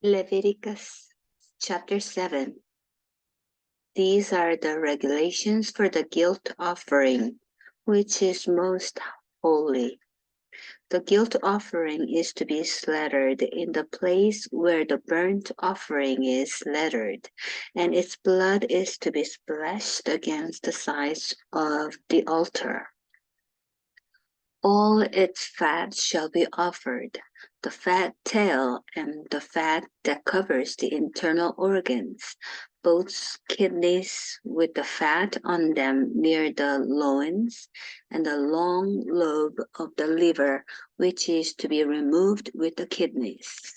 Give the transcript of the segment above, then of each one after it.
Leviticus chapter 7. These are the regulations for the guilt offering, which is most holy. The guilt offering is to be slaughtered in the place where the burnt offering is slaughtered, and its blood is to be splashed against the sides of the altar. All its fat shall be offered, the fat tail and the fat that covers the internal organs, both kidneys with the fat on them near the loins, and the long lobe of the liver, which is to be removed with the kidneys.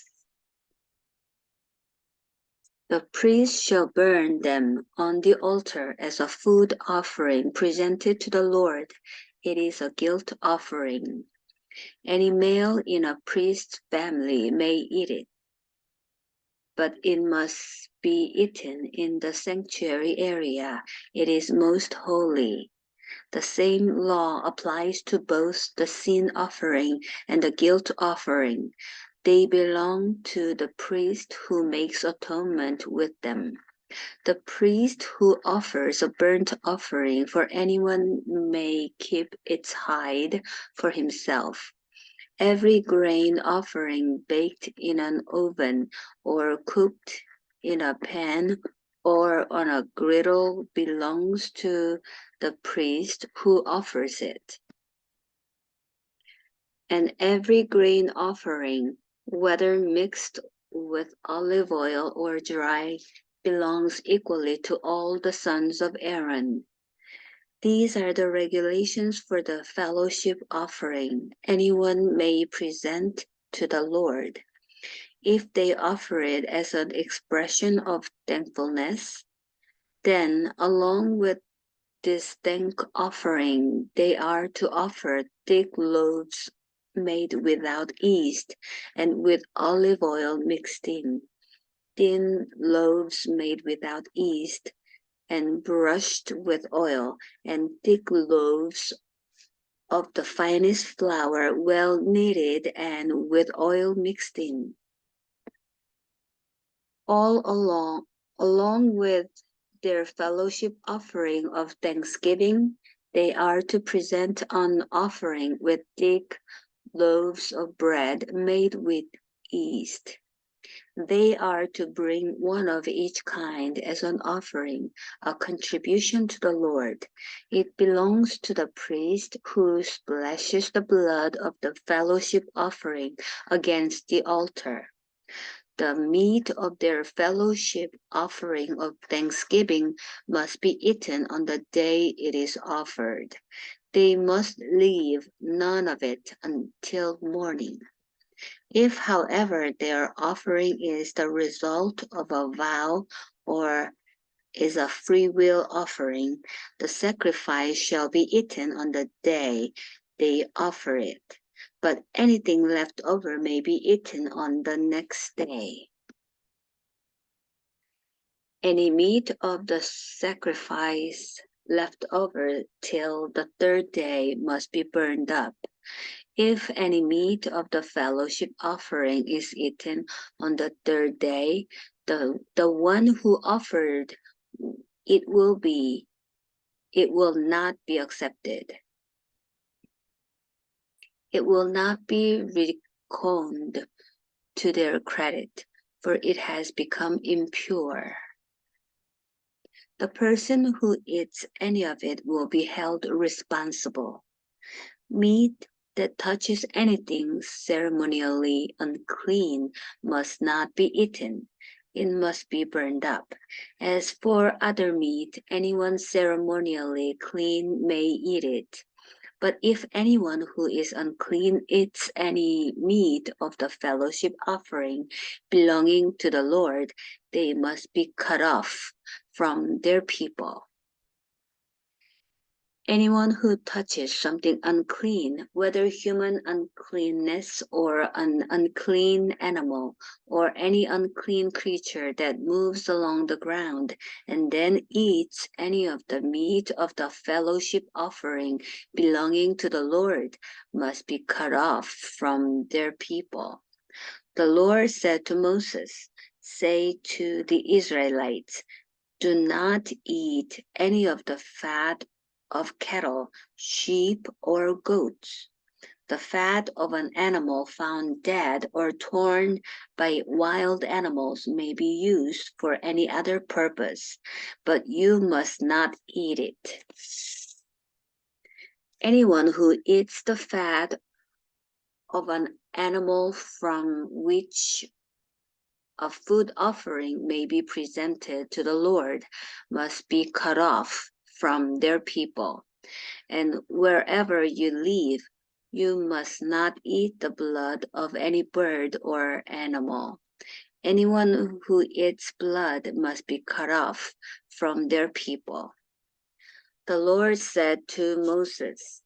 The priest shall burn them on the altar as a food offering presented to the Lord. It is a guilt offering. Any male in a priest's family may eat it, but it must be eaten in the sanctuary area. It is most holy. The same law applies to both the sin offering and the guilt offering. They belong to the priest who makes atonement with them. The priest who offers a burnt offering for anyone may keep its hide for himself. Every grain offering baked in an oven or cooked in a pan or on a griddle belongs to the priest who offers it. And every grain offering, whether mixed with olive oil or dry, belongs equally to all the sons of Aaron. These are the regulations for the fellowship offering anyone may present to the Lord. If they offer it as an expression of thankfulness, then along with this thank offering, they are to offer thick loaves made without yeast and with olive oil mixed in, thin loaves made without yeast and brushed with oil, and thick loaves of the finest flour, well kneaded and with oil mixed in. All along with their fellowship offering of thanksgiving, they are to present an offering with thick loaves of bread made with yeast. They are to bring one of each kind as an offering, a contribution to the Lord. It belongs to the priest who splashes the blood of the fellowship offering against the altar. The meat of their fellowship offering of thanksgiving must be eaten on the day it is offered. They must leave none of it until morning. If, however, their offering is the result of a vow or is a free will offering, the sacrifice shall be eaten on the day they offer it, but anything left over may be eaten on the next day. Any meat of the sacrifice left over till the third day must be burned up. If any meat of the fellowship offering is eaten on the third day, the one who offered it will not be accepted. It will not be reckoned to their credit, for it has become impure. The person who eats any of it will be held responsible. Meat that touches anything ceremonially unclean must not be eaten. It must be burned up. As for other meat, anyone ceremonially clean may eat it. But if anyone who is unclean eats any meat of the fellowship offering belonging to the Lord, they must be cut off from their people. Anyone who touches something unclean, whether human uncleanness or an unclean animal, or any unclean creature that moves along the ground, and then eats any of the meat of the fellowship offering belonging to the Lord, must be cut off from their people. The Lord said to Moses, "Say to the Israelites, do not eat any of the fat of cattle, sheep, or goats. The fat of an animal found dead or torn by wild animals may be used for any other purpose, but you must not eat it. Anyone who eats the fat of an animal from which a food offering may be presented to the Lord must be cut off from their people. And wherever you live, you must not eat the blood of any bird or animal. Anyone who eats blood must be cut off from their people." The Lord said to Moses,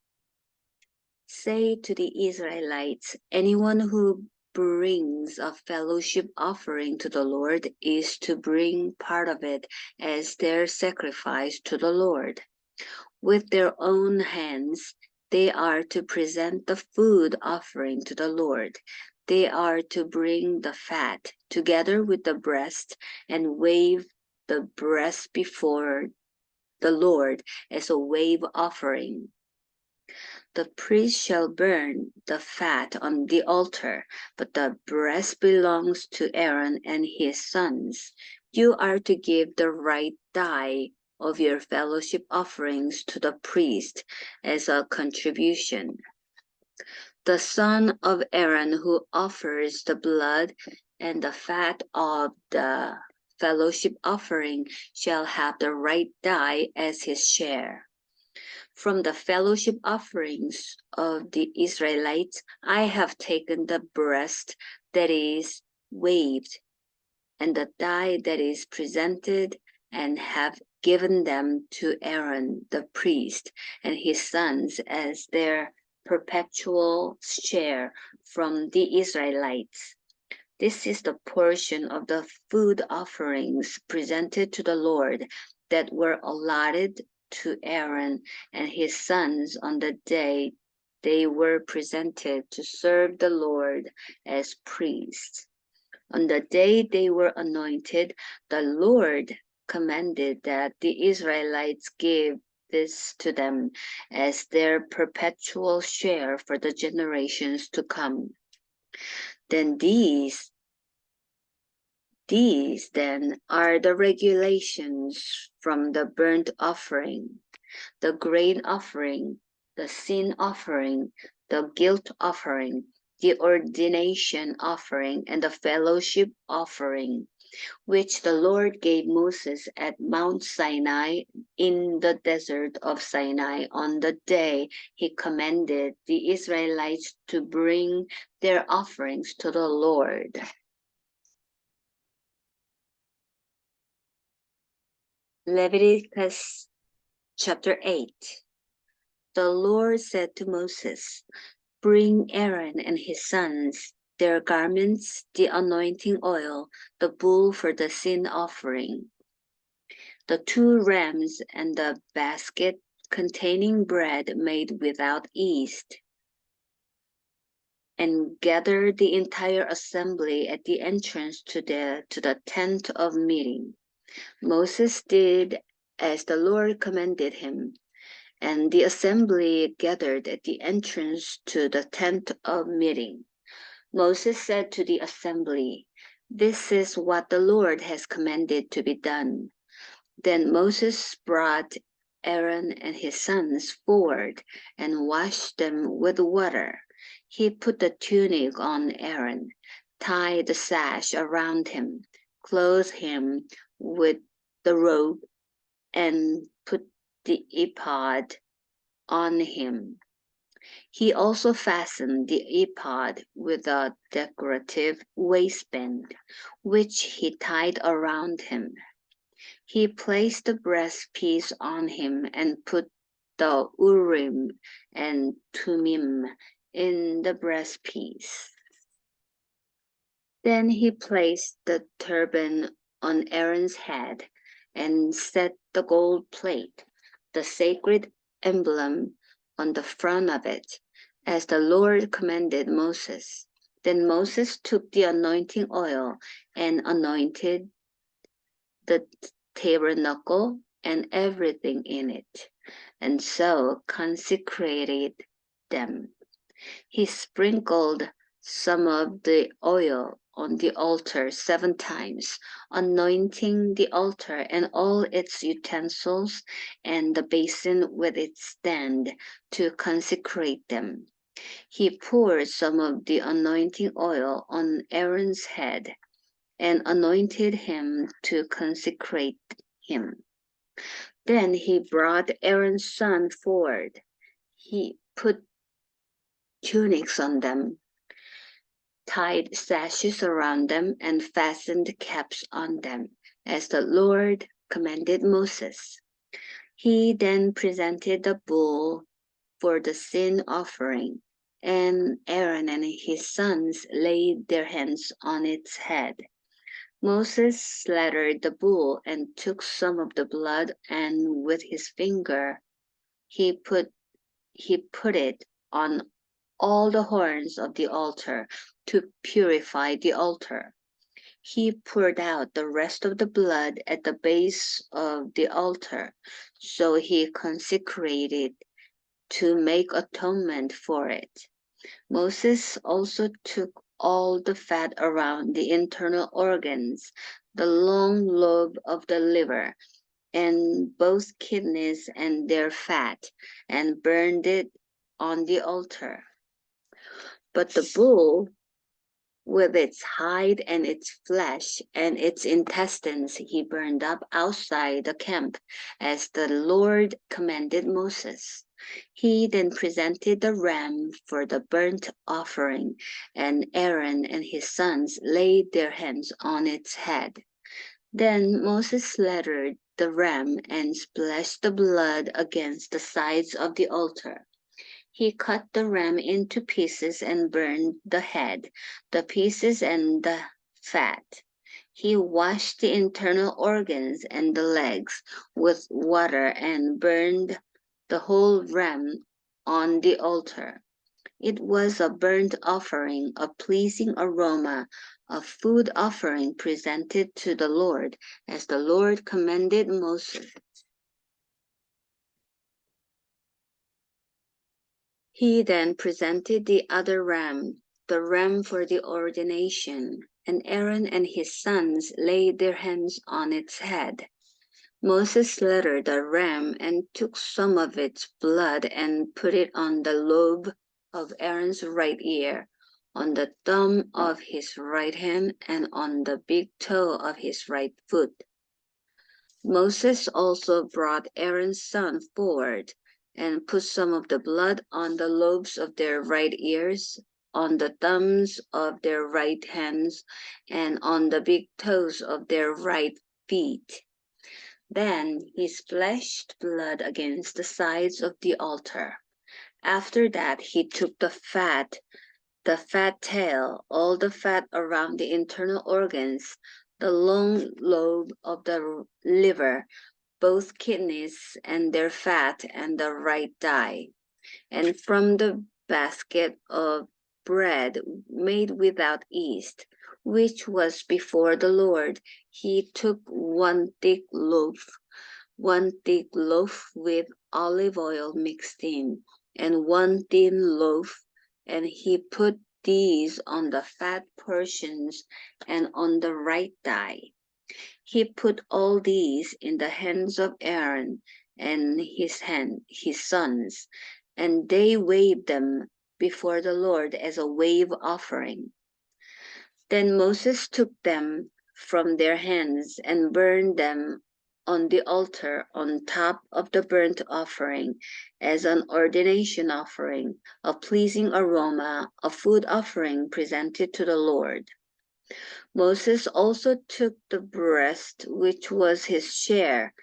"Say to the Israelites, anyone who brings a fellowship offering to the Lord is to bring part of it as their sacrifice to the Lord. With their own hands, they are to present the food offering to the Lord. They are to bring the fat together with the breast and wave the breast before the Lord as a wave offering. The priest shall burn the fat on the altar, but the breast belongs to Aaron and his sons. You are to give the right thigh of your fellowship offerings to the priest as a contribution. The son of Aaron who offers the blood and the fat of the fellowship offering shall have the right thigh as his share. From the fellowship offerings of the Israelites, I have taken the breast that is waved and the thigh that is presented, and have given them to Aaron the priest and his sons as their perpetual share from the Israelites. This is the portion of the food offerings presented to the Lord that were allotted to Aaron and his sons on the day they were presented to serve the Lord as priests. On the day they were anointed, the Lord commanded that the Israelites give this to them as their perpetual share for the generations to come. Then these then are the regulations from the burnt offering, the grain offering, the sin offering, the guilt offering, the ordination offering, and the fellowship offering, which the Lord gave Moses at Mount Sinai in the desert of Sinai on the day he commanded the Israelites to bring their offerings to the Lord. Leviticus chapter 8. The Lord said to Moses, "Bring Aaron and his sons, their garments, the anointing oil, the bull for the sin offering, the 2 rams, and the basket containing bread made without yeast, and gather the entire assembly at the entrance to the tent of meeting." Moses did as the Lord commanded him, and the assembly gathered at the entrance to the tent of meeting. Moses said to the assembly, "This is what the Lord has commanded to be done." Then Moses brought Aaron and his sons forward and washed them with water. He put the tunic on Aaron, tied the sash around him, clothed him with the robe, and put the ephod on him. He also fastened the ephod with a decorative waistband, which he tied around him. He placed the breastpiece on him and put the Urim and Thummim in the breastpiece. Then he placed the turban on Aaron's head and set the gold plate, the sacred emblem, on the front of it, as the Lord commanded Moses. Then Moses took the anointing oil and anointed the tabernacle and everything in it, and so consecrated them. He sprinkled some of the oil on the altar 7 times, anointing the altar and all its utensils and the basin with its stand to consecrate them. He poured some of the anointing oil on Aaron's head and anointed him to consecrate him. Then he brought Aaron's son forward. He put tunics on them, tied sashes around them, and fastened caps on them, as the Lord commanded Moses. He then presented the bull for the sin offering, and Aaron and his sons laid their hands on its head. Moses slaughtered the bull and took some of the blood, and with his finger he put it on all the horns of the altar to purify the altar. He poured out the rest of the blood at the base of the altar, so he consecrated to make atonement for it. Moses also took all the fat around the internal organs, the long lobe of the liver, and both kidneys and their fat, and burned it on the altar. But the bull, with its hide and its flesh and its intestines, he burned up outside the camp, as the Lord commanded Moses. He then presented the ram for the burnt offering, and Aaron and his sons laid their hands on its head. Then Moses slaughtered the ram and splashed the blood against the sides of the altar. He cut the ram into pieces and burned the head, the pieces, and the fat. He washed the internal organs and the legs with water and burned the whole ram on the altar. It was a burnt offering, a pleasing aroma, a food offering presented to the Lord, as the Lord commanded Moses. He then presented the other ram, the ram for the ordination, and Aaron and his sons laid their hands on its head. Moses slaughtered the ram and took some of its blood and put it on the lobe of Aaron's right ear, on the thumb of his right hand, and on the big toe of his right foot. Moses also brought Aaron's son forward and put some of the blood on the lobes of their right ears, on the thumbs of their right hands, and on the big toes of their right feet. Then he splashed blood against the sides of the altar. After that, he took the fat tail, all the fat around the internal organs, the long lobe of the liver, both kidneys and their fat, and the right thigh. And from the basket of bread made without yeast, which was before the Lord, he took one thick loaf with olive oil mixed in, and one thin loaf, and he put these on the fat portions and on the right thigh. He put all these in the hands of Aaron and his sons, and they waved them before the Lord as a wave offering. Then Moses took them from their hands and burned them on the altar on top of the burnt offering as an ordination offering, a pleasing aroma, a food offering presented to the Lord. Moses also took the breast, which was his share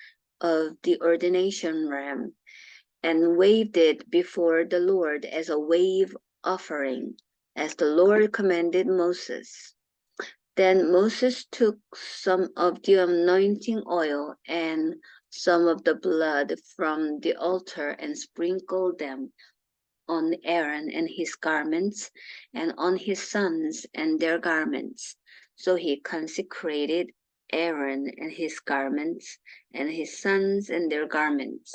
of the ordination ram, and waved it before the Lord as a wave offering, as the Lord commanded Moses. Then Moses took some of the anointing oil and some of the blood from the altar and sprinkled them on Aaron and his garments, and on his sons and their garments. So he consecrated Aaron and his garments, and his sons and their garments.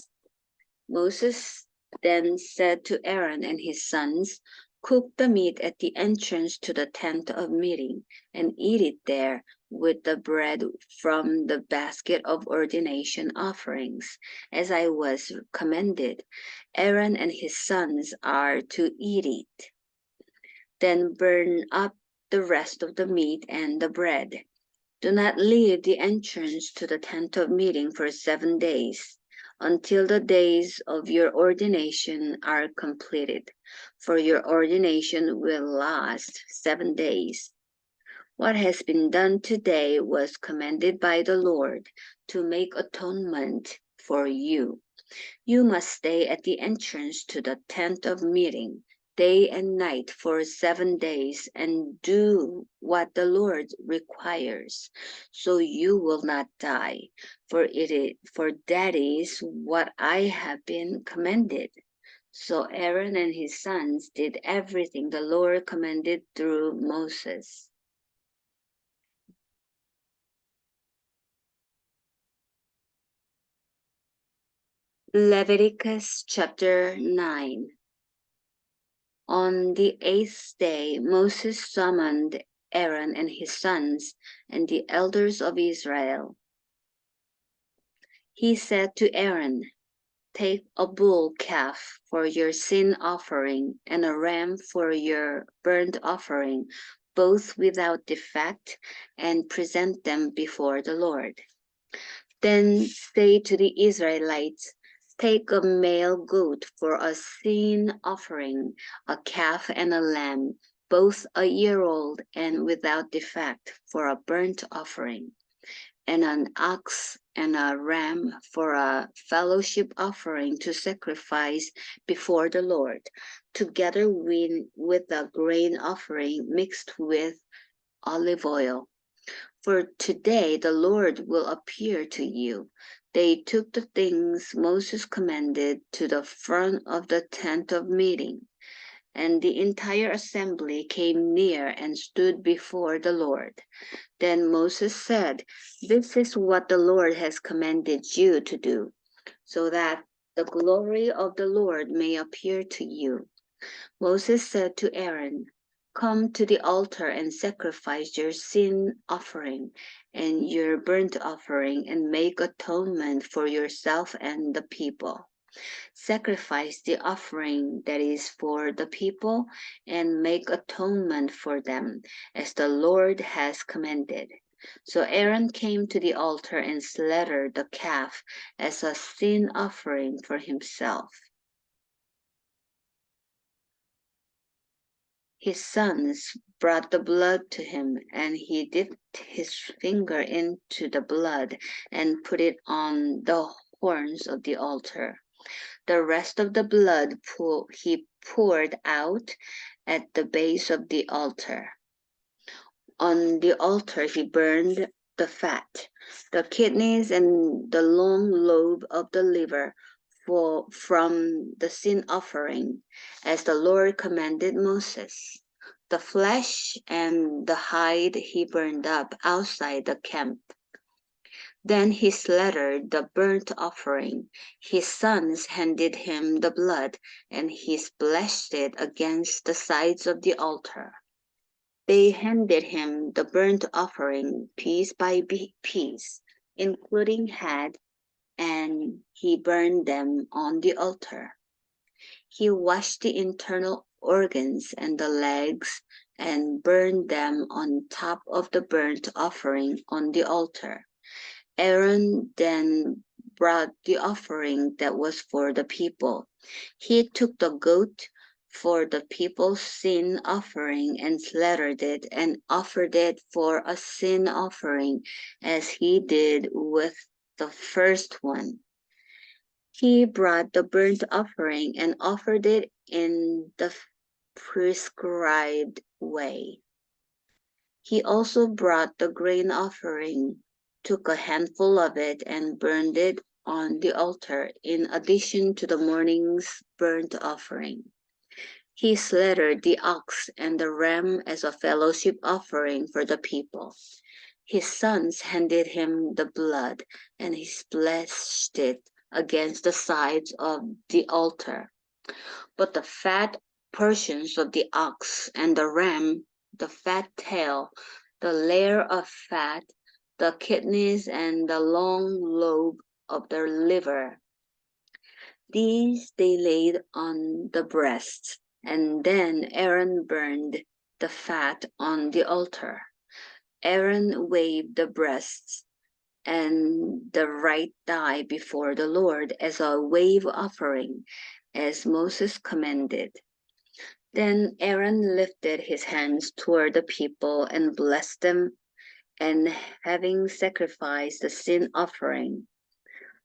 Moses then said to Aaron and his sons, "Cook the meat at the entrance to the tent of meeting, and eat it there with the bread from the basket of ordination offerings, as I was commanded. Aaron and his sons are to eat it. Then burn up the rest of the meat and the bread. Do not leave the entrance to the tent of meeting for 7 days, until the days of your ordination are completed, for your ordination will last 7 days. What has been done today was commanded by the Lord to make atonement for you. You must stay at the entrance to the tent of meeting day and night for 7 days and do what the Lord requires, so you will not die, for that is what I have been commanded." So Aaron and his sons did everything the Lord commanded through Moses. Leviticus chapter 9. On the 8th day, Moses summoned Aaron and his sons and the elders of Israel. He said to Aaron, "Take a bull calf for your sin offering and a ram for your burnt offering, both without defect, and present them before the Lord. Then say to the Israelites, 'Take a male goat for a sin offering, a calf and a lamb, both a year old and without defect, for a burnt offering, and an ox and a ram for a fellowship offering to sacrifice before the Lord, together with a grain offering mixed with olive oil. For today the Lord will appear to you.'" They took the things Moses commanded to the front of the tent of meeting, and the entire assembly came near and stood before the Lord. Then Moses said, "This is what the Lord has commanded you to do, so that the glory of the Lord may appear to you." Moses said to Aaron, "Come to the altar and sacrifice your sin offering and your burnt offering and make atonement for yourself and the people. Sacrifice the offering that is for the people and make atonement for them, as the Lord has commanded." So Aaron came to the altar and slaughtered the calf as a sin offering for himself. His sons brought the blood to him, and he dipped his finger into the blood and put it on the horns of the altar. The rest of the blood he poured out at the base of the altar. On the altar he burned the fat, the kidneys, and the long lobe of the liver from the sin offering, as the Lord commanded Moses. The flesh and the hide he burned up outside the camp. Then he slaughtered the burnt offering. His sons handed him the blood, and he splashed it against the sides of the altar. They handed him the burnt offering piece by piece, including head, and he burned them on the altar. He washed the internal organs and the legs and burned them on top of the burnt offering on the altar. Aaron then brought the offering that was for the people. He took the goat for the people's sin offering and slaughtered it and offered it for a sin offering, as he did with the first one. He brought the burnt offering and offered it in the prescribed way. He also brought the grain offering, took a handful of it, and burned it on the altar in addition to the morning's burnt offering. He slaughtered the ox and the ram as a fellowship offering for the people. His sons handed him the blood, and he splashed it against the sides of the altar. But the fat portions of the ox and the ram, the fat tail, the layer of fat, the kidneys, and the long lobe of the liver, these they laid on the breast, and then Aaron burned the fat on the altar. Aaron waved the breasts and the right thigh before the Lord as a wave offering, as Moses commanded. Then Aaron lifted his hands toward the people and blessed them, and having sacrificed the sin offering,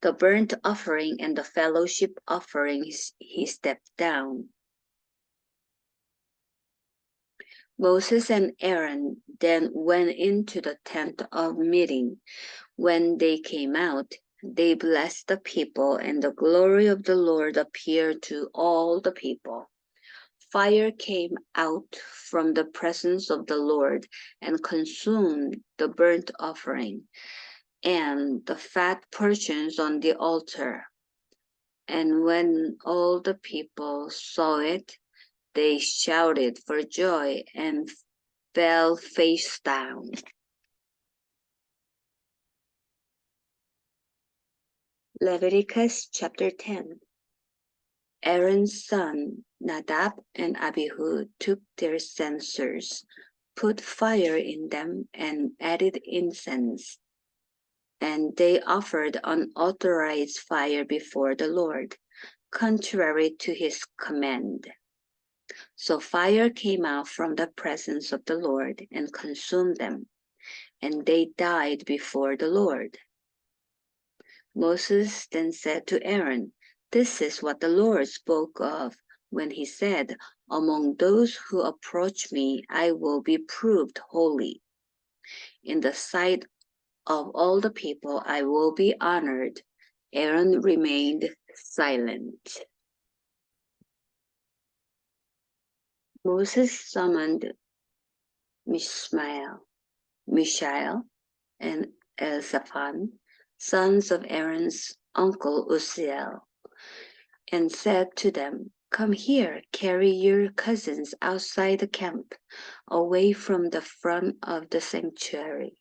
the burnt offering, and the fellowship offering, he stepped down. Moses and Aaron then went into the tent of meeting. When they came out, they blessed the people, and the glory of the Lord appeared to all the people. Fire came out from the presence of the Lord and consumed the burnt offering and the fat portions on the altar. And when all the people saw it, they shouted for joy and fell face down. Leviticus chapter 10. Aaron's son Nadab and Abihu took their censers, put fire in them, and added incense. And they offered unauthorized fire before the Lord, contrary to his command. So fire came out from the presence of the Lord and consumed them, and they died before the Lord. Moses then said to Aaron, "This is what the Lord spoke of when he said, 'Among those who approach me, I will be proved holy. In the sight of all the people, I will be honored.'" Aaron remained silent. Moses summoned Mishael and Elzaphan, sons of Aaron's uncle Uzziel, and said to them, "Come here, carry your cousins outside the camp, away from the front of the sanctuary."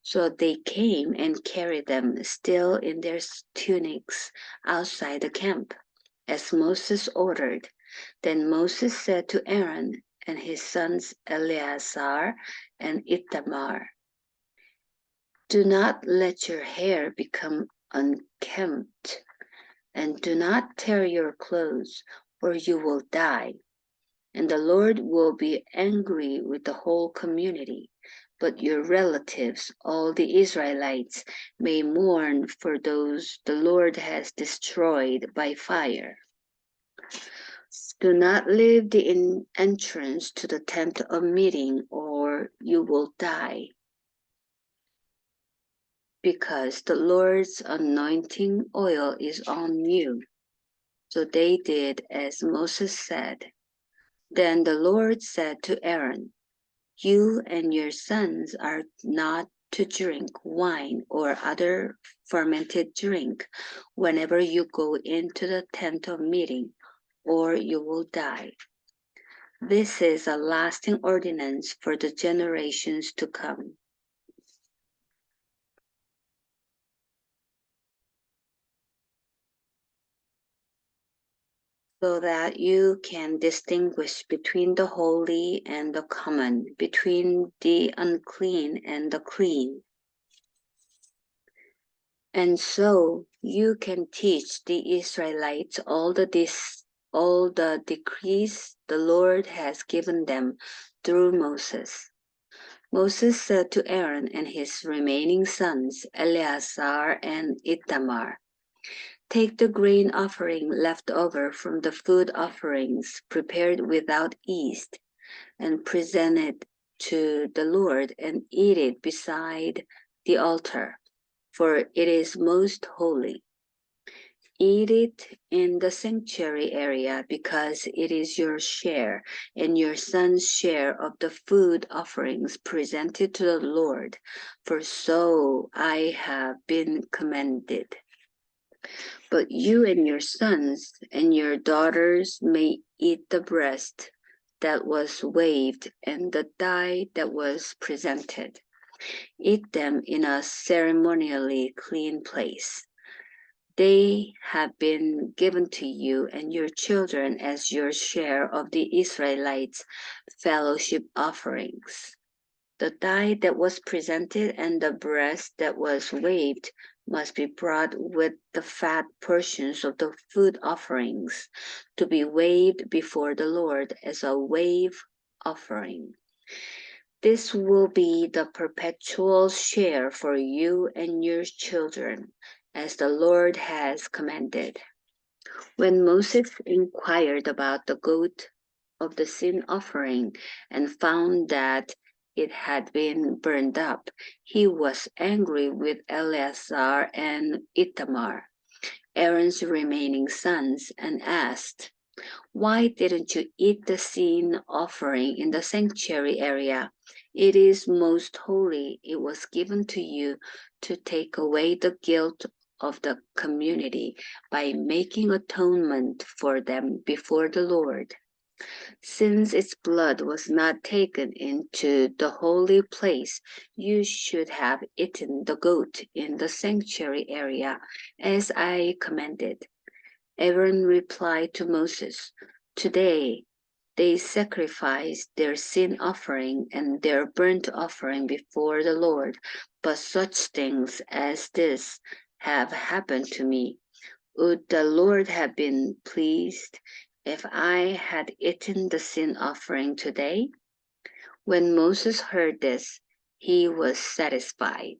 So they came and carried them still in their tunics outside the camp, as Moses ordered. Then Moses said to Aaron and his sons Eleazar and Ithamar, "Do not let your hair become unkempt, and do not tear your clothes, or you will die, and the Lord will be angry with the whole community. But your relatives, all the Israelites, may mourn for those the Lord has destroyed by fire. Do not leave the entrance to the tent of meeting, or you will die, because the Lord's anointing oil is on you." So they did as Moses said. Then the Lord said to Aaron, "You and your sons are not to drink wine or other fermented drink whenever you go into the tent of meeting, or you will die. This is a lasting ordinance for the generations to come, so that you can distinguish between the holy and the common, between the unclean and the clean. And so you can teach the Israelites all the decrees the Lord has given them through Moses. Moses said to Aaron and his remaining sons, Eleazar and Ithamar, "Take the grain offering left over from the food offerings prepared without yeast, and present it to the Lord, and eat it beside the altar, for it is most holy. Eat it in the sanctuary area because it is your share and your son's share of the food offerings presented to the Lord, for so I have been commanded. But you and your sons and your daughters may eat the breast that was waved and the thigh that was presented. Eat them in a ceremonially clean place. They have been given to you and your children as your share of the Israelites' fellowship offerings. The thigh that was presented and the breast that was waved must be brought with the fat portions of the food offerings to be waved before the Lord as a wave offering. This will be the perpetual share for you and your children, as the Lord has commanded. When Moses inquired about the goat of the sin offering and found that it had been burned up, he was angry with Eleazar and Ithamar, Aaron's remaining sons, and asked, "Why didn't you eat the sin offering in the sanctuary area? It is most holy. It was given to you to take away the guilt of the community by making atonement for them before the Lord. Since its blood was not taken into the holy place, you should have eaten the goat in the sanctuary area, as I commanded." Aaron replied to Moses, "Today they sacrificed their sin offering and their burnt offering before the Lord, but such things as this have happened to me. Would the Lord have been pleased if I had eaten the sin offering today?" When Moses heard this, he was satisfied.